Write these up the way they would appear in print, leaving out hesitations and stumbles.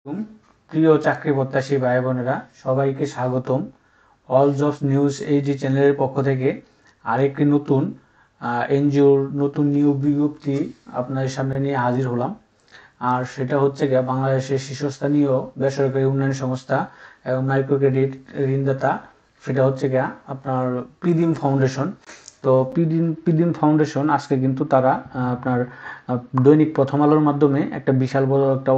এবং প্রিয় চাকরি প্রত্যাশী ভাই বোনেরা সবাইকে স্বাগতম। অল জবস নিউজ এই যে চ্যানেলের পক্ষ থেকে আরেকটি নতুন এনজিওর নতুন নিয়োগ বিজ্ঞপ্তি আপনাদের সামনে নিয়ে হাজির হলাম। আর সেটা হচ্ছে গিয়ে বাংলাদেশের শীর্ষস্থানীয় বেসরকারি উন্নয়ন সংস্থা এবং মাইক্রো ক্রেডিট ঋণদাতা, সেটা হচ্ছে গিয়ে আপনার পিদিম ফাউন্ডেশন। তো পিদিম ফাউন্ডেশন আজকে কিন্তু তারা আপনার দৈনিক প্রথম আলোর মাধ্যমে একটা বিশাল বড় একটা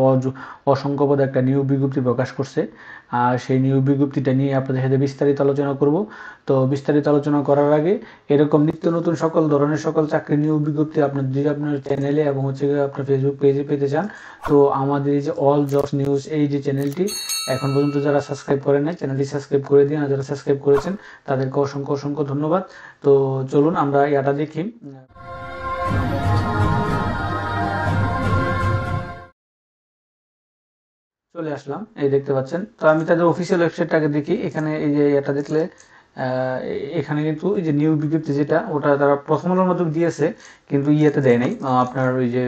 অসংখ্যপদ একটা নিয়োগ বিজ্ঞপ্তি প্রকাশ করছে। আর সেই নিয়োগ বিজ্ঞপ্তিটা নিয়ে আপনাদের সাথে বিস্তারিত আলোচনা করব। তো বিস্তারিত আলোচনা করার আগে এরকম নিত্য নতুন সকল ধরনের সকল চাকরি নিয়োগ বিজ্ঞপ্তি আপনার যদি আপনার চ্যানেলে এবং হচ্ছে আপনার ফেসবুক পেজে পেতে চান, তো আমাদের এই যে অল জবস নিউজ এই যে চ্যানেলটি এখন পর্যন্ত যারা সাবস্ক্রাইব করেন নাই, চ্যানেলটি সাবস্ক্রাইব করে দিন। আর যারা সাবস্ক্রাইব করেছেন তাদেরকে অসংখ্য অসংখ্য ধন্যবাদ। তো চলুন আমরা এটা দেখি। চলে আসলাম, এই দেখতে পাচ্ছেন। তো আমি তাদের অফিসিয়াল ওয়েবসাইটটাকে দেখি। এখানে এই যে এটা দেখলে এখানে কিন্তু এই যে নিয়োগ বিজ্ঞপ্তি যেটা ওটা তারা প্রথম আলোর মাধ্যমে দিয়েছে, কিন্তু ইয়েতে দেয় নাই, আপনার ওই যে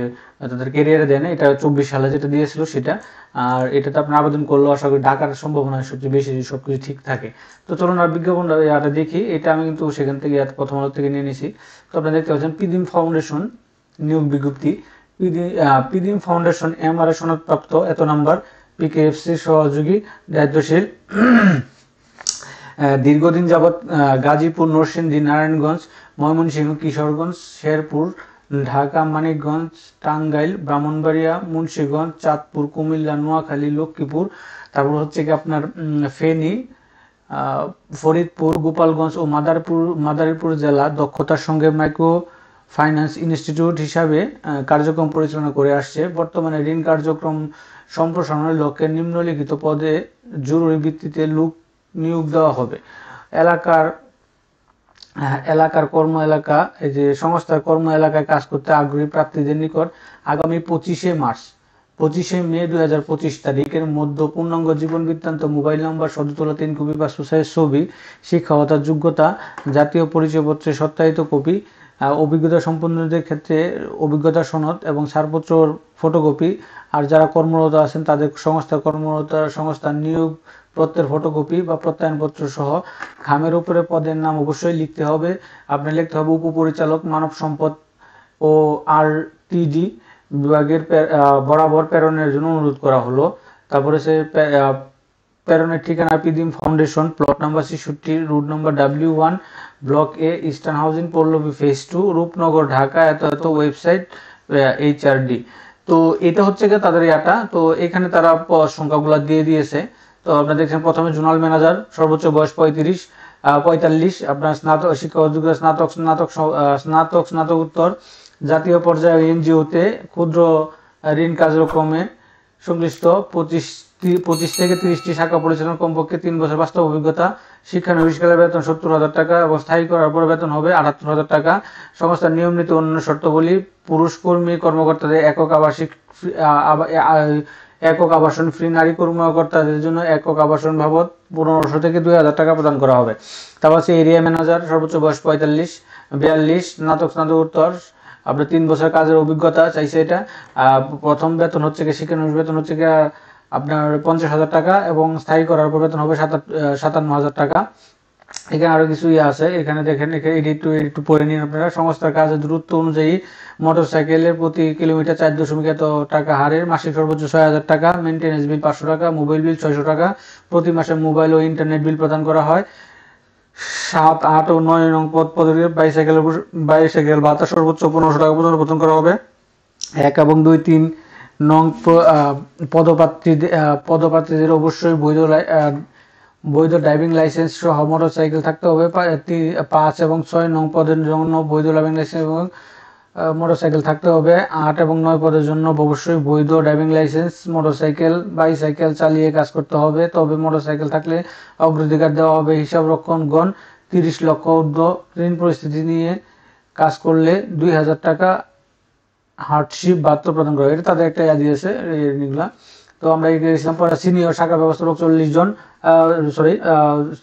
তাদের ক্যারিয়ারে দেয় না। এটা 24 সালে যেটা দিয়েছিল সেটা। আর এটাতে আপনি আবেদন করলেও আশা করি ডাকার সম্ভাবনা সবচেয়ে বেশি, সবকিছু ঠিক থাকে। তো চলুন আর বিজ্ঞাপনটা এটা দেখি। এটা আমি কিন্তু সেখান থেকে প্রথম আলো থেকে নিয়ে নিয়েছি। তো আপনারা দেখতে পাচ্ছেন পিদিম ফাউন্ডেশন নিয়োগ বিজ্ঞপ্তি। পিদিম ফাউন্ডেশন এমআরএ সনদপ্রাপ্ত এত নাম্বার পিকেএফসি সহযোগী দায়িত্বশীল দীর্ঘদিন যাবৎ গাজীপুর, নরসিংদী, নারায়ণগঞ্জ, ময়মনসিংহ, কিশোরগঞ্জ, শেরপুর, ঢাকা, মানিকগঞ্জ, টাঙ্গাইল, ব্রাহ্মণবাড়িয়া, মুন্সিগঞ্জ, চাঁদপুর, কুমিল্লা, নোয়াখালী, লক্ষ্মীপুর, তারপর হচ্ছে কি আপনার ফেনী, ফরিদপুর, গোপালগঞ্জ ও মাদারীপুর জেলা দক্ষতার সঙ্গে মাইক্রো ফাইন্যান্স ইনস্টিটিউট হিসাবে কার্যক্রম পরিচালনা করে আসছে। বর্তমানে ঋণ কার্যক্রম সম্প্রসারণের লক্ষ্যে নিম্নলিখিত পদে জরুরি ভিত্তিতে লোক নিয়োগ দেওয়া হবে। এলাকার কর্ম এলাকা, এই যে সংস্থার কর্ম এলাকায় কাজ করতে আগ্রহী প্রার্থীদের নিকট আগামী 25 মে 2025 তারিখের মধ্যে পূর্ণাঙ্গ জীবন বৃত্তান্ত, মোবাইল নম্বর, সদ্য তোলা 3 কপি পাসপোর্ট সাইজ ছবি, শিক্ষাগত যোগ্যতা, জাতীয় পরিচয়পত্রের সত্যায়িত কপি, অভিজ্ঞতা সম্পন্নদের ক্ষেত্রে অভিজ্ঞতা সনদ এবং ছাড়পত্র ফটোকপি। আর যারা কর্মরত আছেন তাদের সংস্থার নিয়োগ পত্রের ফটোকপি বা প্রত্যয়নপত্র সহ। খামের উপরে পদের নাম অবশ্যই লিখতে হবে। আপনি লিখতে হবে উপপরিচালক মানব সম্পদ ও আরটিডি বিভাগের বরাবর প্রেরণের জন্য অনুরোধ করা হলো। তারপরে সে প্রেরণের ঠিকানা Pidim foundation, plot number 66, route number W1, block A, eastern housing, Pallabi phase 2, Rupnagar, Dhaka এত এত, ওয়েবসাইট HRD। তো এটা হচ্ছে গিয়ে তাদের ইয়াটা। তো এখানে তারা সংখ্যাগুলো দিয়ে দিয়েছে। তো আপনারা দেখছেন প্রথমে জোনাল ম্যানেজার, সর্বোচ্চ বয়স 45, আপনার স্নাতক শিক্ষা যোগ্যতা স্নাতকোত্তর, জাতীয় পর্যায়ে এনজিওতে ক্ষুদ্র ঋণ কার্যক্রমে সংশ্লিষ্ট 25 থেকে 30টি শাখা পরিচালনা, কমপক্ষে 3 বছর বাস্তব অভিজ্ঞতা। শিক্ষানবিশকালের বেতন 70,000 টাকা এবং স্থায়ী করার পর বেতন হবে 78,000 টাকা। সংস্থার নিয়ম নীতি অন্যান্য শর্তাবলী: পুরুষ কর্মী কর্মকর্তাদের একক আবাসন ফ্রি, নারী কর্মকর্তাদের জন্য একক আবাসন বাবদ 1500 থেকে 2000 টাকা প্রদান করা হবে। তারপর হচ্ছে এরিয়া ম্যানেজার, সর্বোচ্চ বয়স 42, স্নাতকোত্তর, আপনার 3 বছর কাজের অভিজ্ঞতা চাইছে এটা। প্রথম বেতন হচ্ছে কি শিক্ষানবিশ বেতন হচ্ছে কি আপনার 50,000 টাকা এবং স্থায়ী করার পর বেতন হবে 57,000 টাকা। এখানে আরো কিছু আছে, এখানে দেখেন, একটু পড়ে নিন আপনারা। সংস্থার কাজের দূরত্ব অনুযায়ী মোটরসাইকেলের প্রতি কিলোমিটার 4 এত টাকা হারের মাসিক সর্বোচ্চ 6,000 টাকা, মেনটেন্যান্স বিল 500 টাকা, মোবাইল বিল 600 টাকা, প্রতি মাসে মোবাইল ও ইন্টারনেট বিল প্রদান করা হয়। 7, 8 ও 9 নং পদে বাইসাইকেল ভাতা সর্বোচ্চ 1500 টাকা পর্যন্ত প্রদান করা হবে। 1 এবং 2, 3 নং পদপ্রার্থীদের অবশ্যই বৈধ ড্রাইভিং লাইসেন্স সহ মোটরসাইকেল থাকতে হবে। 5 এবং 6 নং পদের জন্য বৈধ ড্রাইভিং লাইসেন্স এবং মোটরসাইকেল থাকতে হবে। 8 এবং 9 পদের জন্য অবশ্যই বৈধ ড্রাইভিং লাইসেন্স, বাইসাইকেল চালিয়ে কাজ করতে হবে। তবে মোটরসাইকেল থাকলে অগ্রাধিকার দেওয়া হবে। হিসাব রক্ষণগণ 30 লক্ষ ঊর্ধ্ব ঋণ পরিস্থিতি নিয়ে কাজ করলে 2,000 টাকা হার্ডশিপ ভাতা প্রদান করা। এটা তাদের একটা দিয়েছে এগুলা। তো আমরা সিনিয়র শাখা ব্যবস্থাপক 40 জন,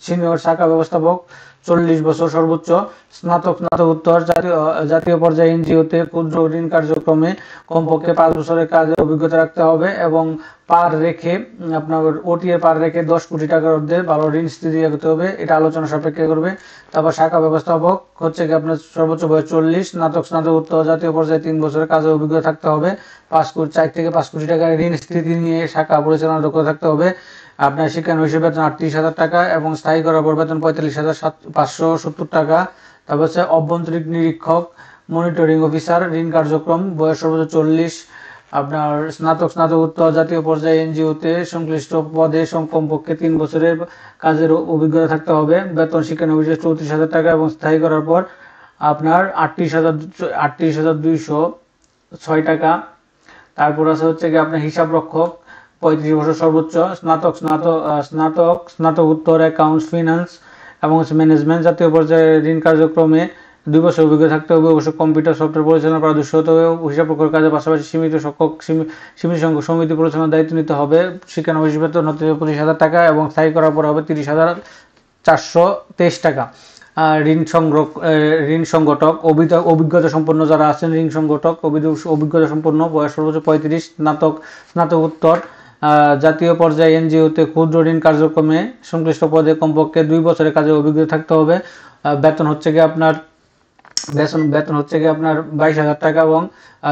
সিনিয়র শাখা ব্যবস্থাপক 40 বছর সর্বোচ্চ স্নাতক স্নাতকোত্তর জাতীয় পর্যায়ে এনজিওতে ক্ষুদ্র ঋণ কার্যক্রমে কমপক্ষে 5 বছরের কাজের অভিজ্ঞতা রাখতে হবে এবং পার রেখে আপনার ওটিএ পার রেখে 10 কোটি টাকার মধ্যে ভালো ঋণ স্থিতি করতে হবে, এটা আলোচনা সাপেক্ষে করবে। তারপর শাখা ব্যবস্থাপক হচ্ছে কি আপনার সর্বোচ্চ বয়স 40, স্নাতক স্নাতকোত্তর জাতীয় পর্যায়ে 3 বছরের কাজের অভিজ্ঞতা থাকতে হবে, 4 থেকে 5 কোটি টাকার ঋণ স্থিতি নিয়ে শাখা পরিচালনা দক্ষতা থাকতে হবে। আপনার শিক্ষানবিশের বেতন 38,000 টাকা এবং স্থায়ী করার পর বেতন 45,570 টাকা। তারপর হচ্ছে অভ্যন্তরীণ নিরীক্ষক মনিটরিং অফিসার ঋণ কার্যক্রম, বয়স সর্বোচ্চ 40, আপনার স্নাতক স্নাতকোত্তর জাতীয় পর্যায়ে এনজিওতে সংশ্লিষ্ট পদে কমপক্ষে 3 বছরের কাজের অভিজ্ঞতা থাকতে হবে, বেতন শিক্ষানবিশের 34,000 টাকা এবং স্থায়ী করার পর আপনার 38,206 টাকা। তারপর আছে হচ্ছে কি আপনার হিসাব রক্ষক 35 বছর সর্বোচ্চ, স্নাতকোত্তর অ্যাকাউন্টস ফিনান্স এবং ম্যানেজমেন্ট জাতীয় পর্যায়ে ঋণ কার্যক্রমে 2 বছর অভিজ্ঞতা থাকতে হবে, অবশ্য কম্পিউটার সফটওয়্যার পরিচালনা পারদর্শী হতে হবে, হিসাব রক্ষকের কাজের পাশাপাশি সীমিত সংখ্যক সমিতি পরিচালনার দায়িত্ব নিতে হবে। শিক্ষানবিশ বেতন 25,000 টাকা এবং স্থায়ী করার পর হবে 30,423 টাকা। ঋণ সংগঠক অভিজ্ঞতা সম্পন্ন যারা আছেন, ঋণ সংগঠক অভিজ্ঞতা সম্পন্ন, বয়স সর্বোচ্চ 35, স্নাতকোত্তর জাতীয় পর্যায়ে এনজিওতে ক্ষুদ্র ঋণ কার্যক্রমে সংশ্লিষ্ট পদে কমপক্ষে 2 বছরের কাজের অভিজ্ঞতা থাকতে হবে, বেতন হচ্ছে কি আপনার 22,000 টাকা এবং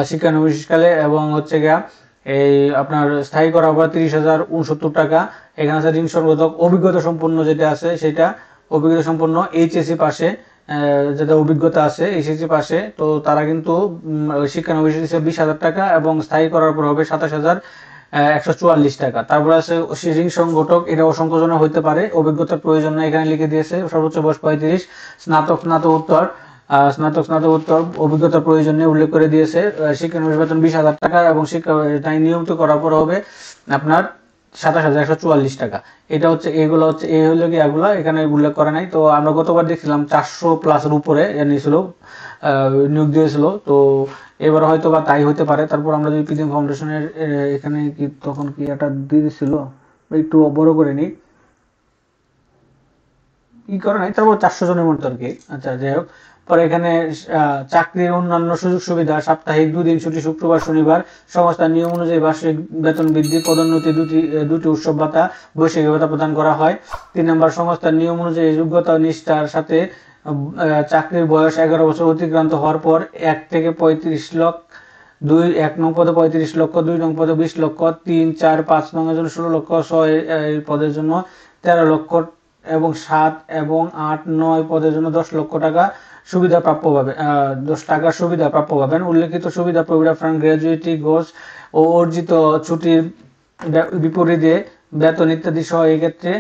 শিক্ষানবিশকালে এবং হচ্ছে গিয়া এই আপনার স্থায়ী করা হবে 30,069 টাকা। এখানে আছে ঋণ সংগঠক অভিজ্ঞতা সম্পন্ন যেটা আছে সেটা অভিজ্ঞতা সম্পন্ন এইচএসসি পাশে যেটা অভিজ্ঞতা আছে এইচএসসি পাশে, তো তারা কিন্তু শিক্ষানবিশ 20,000 টাকা এবং স্থায়ী করার পর হবে 27,144 টাকা। তারপরে আছে ঋণ সংগঠক, এটা অসংখ্যজনের হইতে পারে, অভিজ্ঞতার প্রয়োজন না, এখানে লিখে দিয়েছে সর্বোচ্চ বয়স 35, স্নাতকোত্তর অভিজ্ঞতার প্রয়োজন নেই উল্লেখ করে দিয়েছে, শিক্ষানবিশ বেতন 20,000 টাকা এবং নিয়মিত করার পর হবে আপনার 27,144 টাকা। এটা হচ্ছে এগুলো হচ্ছে এই হলো কি এগুলা এখানে উল্লেখ করা নাই। তো আমরা গতবার দেখছিলাম 400+ উপরে নিয়েছিল নিয়োগ দিয়েছিল, তো এবার হয়তো বা তাই হতে পারে। তারপর আমরা যদি পিডিএম ফাউন্ডেশনের এখানে কি তখন কি এটা দিয়েছিল একটু বড় করে নিই, কি করে নাই, তারপর 400 জনের মতো আর কি। আচ্ছা যাই হোক, পরে এখানে চাকরির অন্যান্য সুযোগ সুবিধা, সাপ্তাহিক 2 দিন ছুটি শুক্রবার শনিবার, সংস্থার নিয়ম অনুযায়ী বার্ষিক বেতন বৃদ্ধি, পদোন্নতি, দুটি উৎসব ভাতা, বৈষয়িক ভাতা প্রদান করা হয়। 3 নম্বর, সংস্থার নিয়ম অনুযায়ী যোগ্যতা ও নিষ্ঠার সাথে চাকরির বয়স 11 বছর অতিক্রান্ত হওয়ার পর 1 থেকে 35 লাখ 1 নং পদে 35 লক্ষ, 2 নং পদে 20 লক্ষ, 3, 4, 5 নং এর জন্য 16 লক্ষ, 6 পদের জন্য 13 লক্ষ এবং 7 এবং 8, 9 পদের জন্য 10 লক্ষ টাকা সুবিধা প্রাপ্য পাবেন, 10 টাকার সুবিধা প্রাপ্য পাবেন। উল্লেখিত সুবিধা প্রভিডেন্ট ফান্ড, গ্র্যাচুইটি, গোস ও অর্জিত ছুটির বিপরীতে বেতন ইত্যাদি সহ এক্ষেত্রে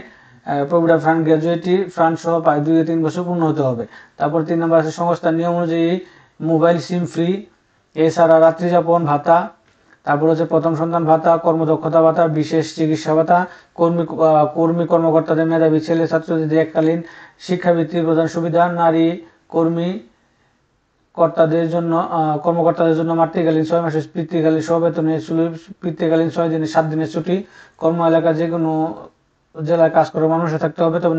প্রভিডেন্ট ফান্ড, গ্র্যাচুইটি ফান্ড সহ 2-3 বছর পূর্ণ হতে হবে। তারপর 3 নম্বর আছে সংস্থার নিয়ম অনুযায়ী মোবাইল সিম ফ্রি, এছাড়া রাত্রি যাপন ভাতা, তারপর হচ্ছে প্রথম সন্তান ভাতা, কর্মদক্ষতা ভাতা, বিশেষ চিকিৎসা ভাতা, কর্মকর্তাদের মেধাবী ছেলে ছাত্রদের এককালীন শিক্ষাবৃত্তি প্রদান সুবিধা, নারী কর্মকর্তাদের জন্য মাতৃকালীন 6 মাসের পিতৃকালীন সবেতনের পিতৃকালীন 6 দিনের 7 দিনের ছুটি, কর্ম এলাকা যে কোনো জেলায় কাজ করার মানুষে থাকতে হবে। তবে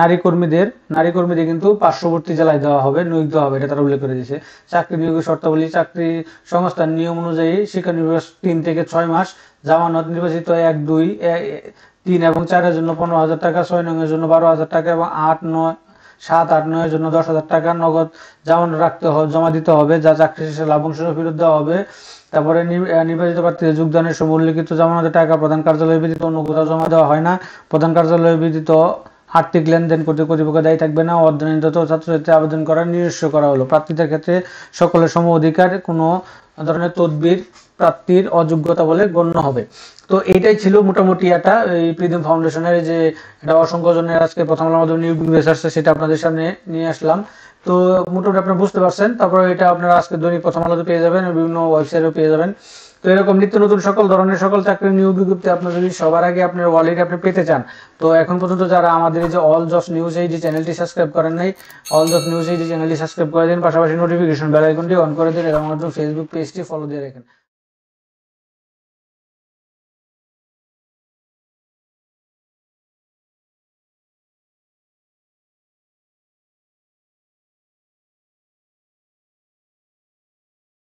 নারী কর্মীদের কিন্তু পার্শ্ববর্তী জেলায় দেওয়া হবে, নিয়োগ দেওয়া হবে, এটা তারা উল্লেখ করে দিয়েছে। চাকরি নিয়োগের শর্তাবলী, চাকরি সংস্থার নিয়ম অনুযায়ী শিক্ষানিবাস 3 থেকে 6 মাস, জামানত নির্বাচিত 1, 2, 3 এবং 4 এর জন্য 15,000 টাকা, 6 নং এর জন্য 12,000 টাকা এবং 7, 8, 9 এর জন্য 10,000 টাকা নগদ জমা দিতে হবে, যা চাকরি শেষে লাভাংশ ফেরত দেওয়া হবে। তারপরে নির্বাচিত প্রার্থীদের যোগদানের সময় উল্লেখিত জামানতের টাকা প্রধান কার্যালয় ব্যতীত অন্য কোথাও জমা দেওয়া হয় না। প্রধান কার্যালয় ব্যতীত আর্থিক লেনদেন করতে কর্তৃপক্ষ দায়ী থাকবে না। অধ্যয়নরত ছাত্রছাত্রী আবেদন করার নিজস্ব করা হলো। প্রার্থীদের ক্ষেত্রে সকলের সম অধিকার, কোনো ধরনের তদবির প্রাপ্তির অযোগ্যতা বলে গণ্য হবে। তো এইটাই ছিল মোটামুটি এটা এই প্রিজম ফাউন্ডেশনের যে এটা অসংখ্য জনের আজকে প্রথম আলোর মাধ্যমে নিয়োগ আসছে সেটা আপনাদের সামনে নিয়ে আসলাম। তো মোটামুটি আপনারা বুঝতে পারছেন। তারপরে এটা আপনারা আজকে দৈনিক প্রথম আলোতে পেয়ে যাবেন, বিভিন্ন ওয়েবসাইটে পেয়ে যাবেন। তো এরকম নিত্য নতুন সকল ধরনের সকল চাকরির নিয়োগ বিজ্ঞপ্তি আপনার যদি সবার আগে আপনার ওয়ালেটে আপনি পেতে চান, তো এখন পর্যন্ত যারা আমাদের এই যে অল জবস নিউজ এই যে চ্যানেলটি সাবস্ক্রাইব করেন নাই, অল জবস নিউজ এই যে চ্যানেলটি সাবস্ক্রাইব করে দিন, পাশাপাশি নোটিফিকেশন বেল আইকনটি অন করে দিন এবং আমাদের ফেসবুক পেজটি ফলো দিয়ে রাখেন।